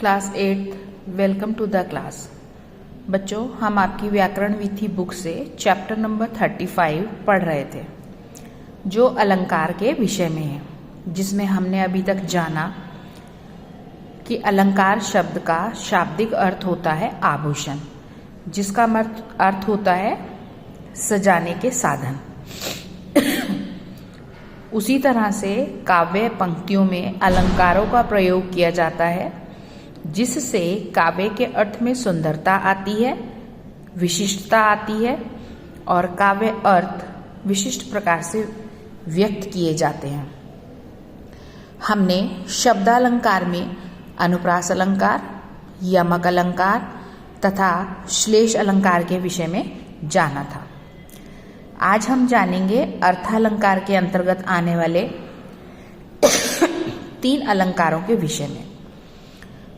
Class 8 welcome to the class. बच्चों, हम आपकी व्याकरण विधि बुक से चैप्टर नंबर 35 पढ़ रहे थे, जो अलंकार के विषय में है, जिसमें हमने अभी तक जाना कि अलंकार शब्द का शाब्दिक अर्थ होता है आभूषण, जिसका अर्थ होता है सजाने के साधन। उसी तरह से काव्य पंक्तियों में अलंकारों का प्रयोग किया जाता है, जिससे काव्य के अर्थ में सुंदरता आती है, विशिष्टता आती है और काव्य अर्थ विशिष्ट प्रकार से व्यक्त किए जाते हैं। हमने शब्दालंकार में अनुप्रास अलंकार, यमक अलंकार तथा श्लेष अलंकार के विषय में जाना था। आज हम जानेंगे अर्थालंकार के अंतर्गत आने वाले 3 अलंकारों के विषय में,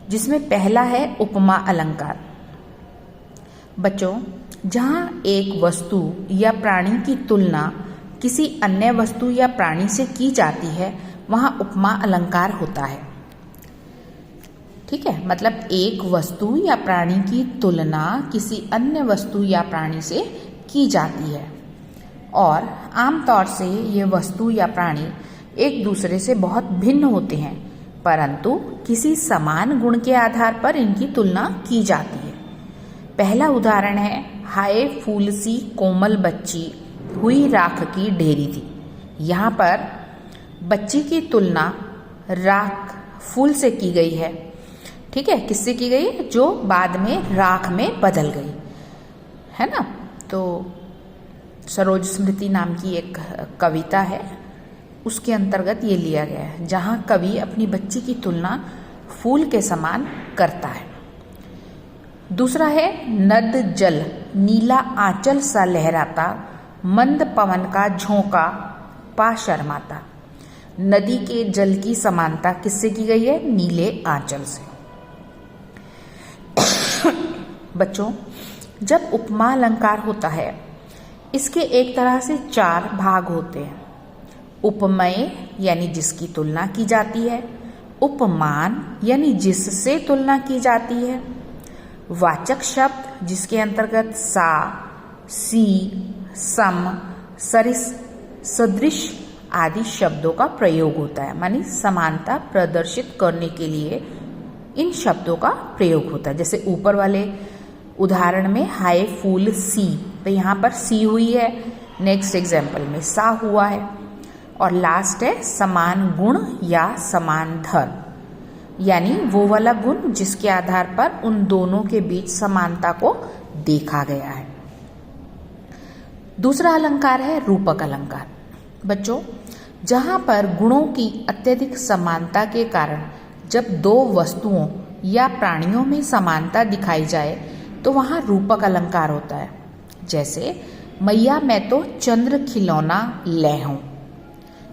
जिसमें पहला है उपमा अलंकार। बच्चों, जहाँ एक वस्तु या प्राणी की तुलना किसी अन्य वस्तु या प्राणी से की जाती है, वहाँ उपमा अलंकार होता है। ठीक है, मतलब एक वस्तु या प्राणी की तुलना किसी अन्य वस्तु या प्राणी से की जाती है और आमतौर से ये वस्तु या प्राणी एक दूसरे से बहुत भिन्न होते हैं, परंतु किसी समान गुण के आधार पर इनकी तुलना की जाती है। पहला उदाहरण है, हाय फूल सी कोमल बच्ची हुई राख की ढेरी थी। यहाँ पर बच्ची की तुलना राख फूल से की गई है। ठीक है, किससे की गई? जो बाद में राख में बदल गई है ना। तो सरोज स्मृति नाम की एक कविता है, उसके अंतर्गत ये लिया गया है, जहाँ कवि अपनी बच्ची की तुलना फूल के समान करता है। दूसरा है, नद जल नीला आंचल सा लहराता, मंद पवन का झोंका पा शर्माता। नदी के जल की समानता किससे की गई है? नीले आंचल से। बच्चों, जब उपमा अलंकार होता है, इसके एक तरह से 4 भाग होते हैं। उपमेय यानी जिसकी तुलना की जाती है, उपमान यानी जिससे तुलना की जाती है, वाचक शब्द जिसके अंतर्गत सा, सी, सम, सरिस, सदृश आदि शब्दों का प्रयोग होता है, मानी समानता प्रदर्शित करने के लिए इन शब्दों का प्रयोग होता है। जैसे ऊपर वाले उदाहरण में हाय फूल सी, तो यहाँ पर सी हुई है, नेक्स्ट एग्जाम्पल में सा हुआ है, और लास्ट है समान गुण या समान धर्म, यानी वो वाला गुण जिसके आधार पर उन दोनों के बीच समानता को देखा गया है। दूसरा अलंकार है रूपक अलंकार। बच्चों, जहाँ पर गुणों की अत्यधिक समानता के कारण जब 2 वस्तुओं या प्राणियों में समानता दिखाई जाए, तो वहाँ रूपक अलंकार होता है। जैसे मैया मैं तो चंद्र खिलौना ले हूँ,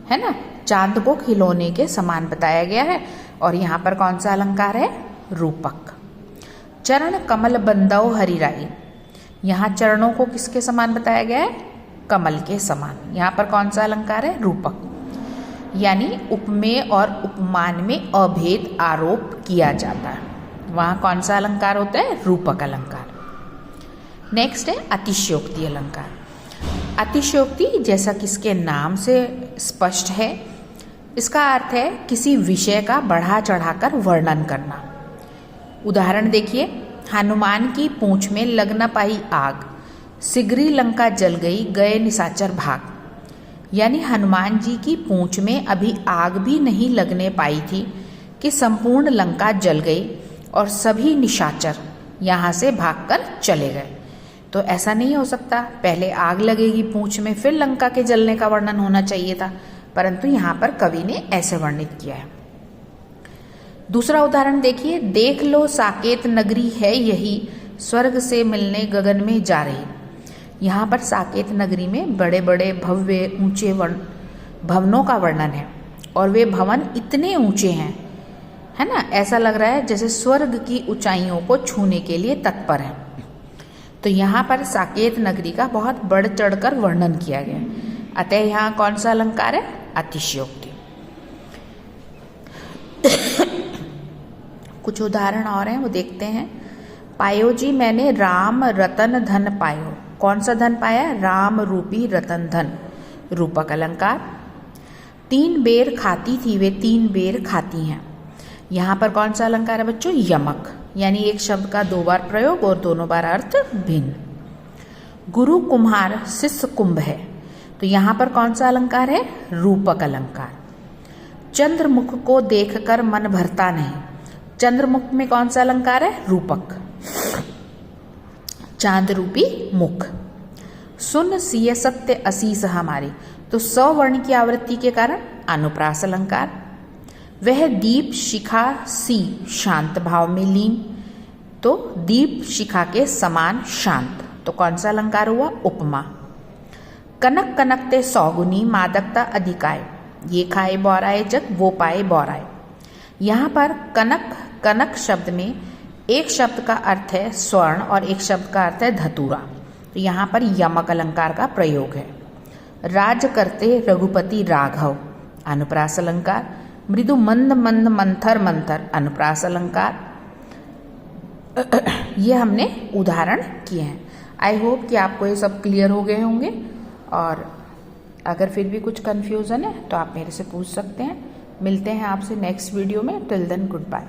है ना, चांद को खिलौने के समान बताया गया है, और यहाँ पर कौन सा अलंकार है? रूपक। चरण कमल बंदौ हरिराई, यहाँ चरणों को किसके समान बताया गया है? कमल के समान। यहाँ पर कौन सा अलंकार है? रूपक। यानी उपमेय और उपमान में अभेद आरोप किया जाता है, वहाँ कौन सा अलंकार होता है? रूपक अलंकार। नेक्स्ट है अतिशयोक्ति अलंकार। अतिशयोक्ति, जैसा कि इसके नाम से स्पष्ट है, इसका अर्थ है किसी विषय का बढ़ा चढ़ाकर वर्णन करना। उदाहरण देखिए, हनुमान की पूंछ में लग न पाई आग, सिगरी लंका जल गई, गए निशाचर भाग। यानी हनुमान जी की पूंछ में अभी आग भी नहीं लगने पाई थी कि संपूर्ण लंका जल गई और सभी निशाचर यहाँ से भागकर चले गए। तो ऐसा नहीं हो सकता, पहले आग लगेगी पूंछ में, फिर लंका के जलने का वर्णन होना चाहिए था, परंतु यहाँ पर कवि ने ऐसे वर्णित किया है। दूसरा उदाहरण देखिए, देख लो साकेत नगरी है यही, स्वर्ग से मिलने गगन में जा रही। यहाँ पर साकेत नगरी में बड़े बड़े भव्य ऊंचे भवनों का वर्णन है, और वे भवन इतने ऊंचे हैं, है ना, ऐसा लग रहा है जैसे स्वर्ग की ऊंचाइयों को छूने के लिए तत्पर है। तो यहाँ पर साकेत नगरी का बहुत बढ़ चढ़कर वर्णन किया गया है। अतः यहाँ कौन सा अलंकार है? अतिशयोक्ति। कुछ उदाहरण और हैं, वो देखते हैं। पायो जी मैंने राम रतन धन पायो। कौन सा धन पाया? राम रूपी रतन धन, रूपक अलंकार। 3 बेर खाती थी वे 3 बेर खाती हैं। यहाँ पर कौन सा अलंकार है बच्चों? यमक, यानी एक शब्द का 2 बार प्रयोग और दोनों बार अर्थ भिन्न। गुरु कुम्हार शिष्य कुंभ है, तो यहाँ पर कौन सा अलंकार है? रूपक अलंकार। चंद्रमुख को देखकर मन भरता नहीं। चंद्रमुख में कौन सा अलंकार है? रूपक, चांद रूपी मुख। सुन सिय सत्य असीस हमारी, तो 100 वर्ण की आवृत्ति के कारण अनुप्रास अलंकार। वह दीप शिखा सी शांत भाव में लीन, तो दीप शिखा के समान शांत, तो कौन सा अलंकार हुआ? उपमा। कनक कनकते 100 गुनी मादकता अधिकाय, ये खाए बौराए जग वो पाए बौराए। यहाँ पर कनक कनक शब्द में एक शब्द का अर्थ है स्वर्ण और एक शब्द का अर्थ है धतूरा, तो यहाँ पर यमक अलंकार का प्रयोग है। राज करते रघुपति राघव, अनुप्रास अलंकार। मृदु मंद मंद मंथर मंथर, अनुप्रास अलंकार। ये हमने उदाहरण किए हैं। आई होप कि आपको ये सब क्लियर हो गए होंगे, और अगर फिर भी कुछ कन्फ्यूज़न है तो आप मेरे से पूछ सकते हैं। मिलते हैं आपसे नेक्स्ट वीडियो में। Till then good bye.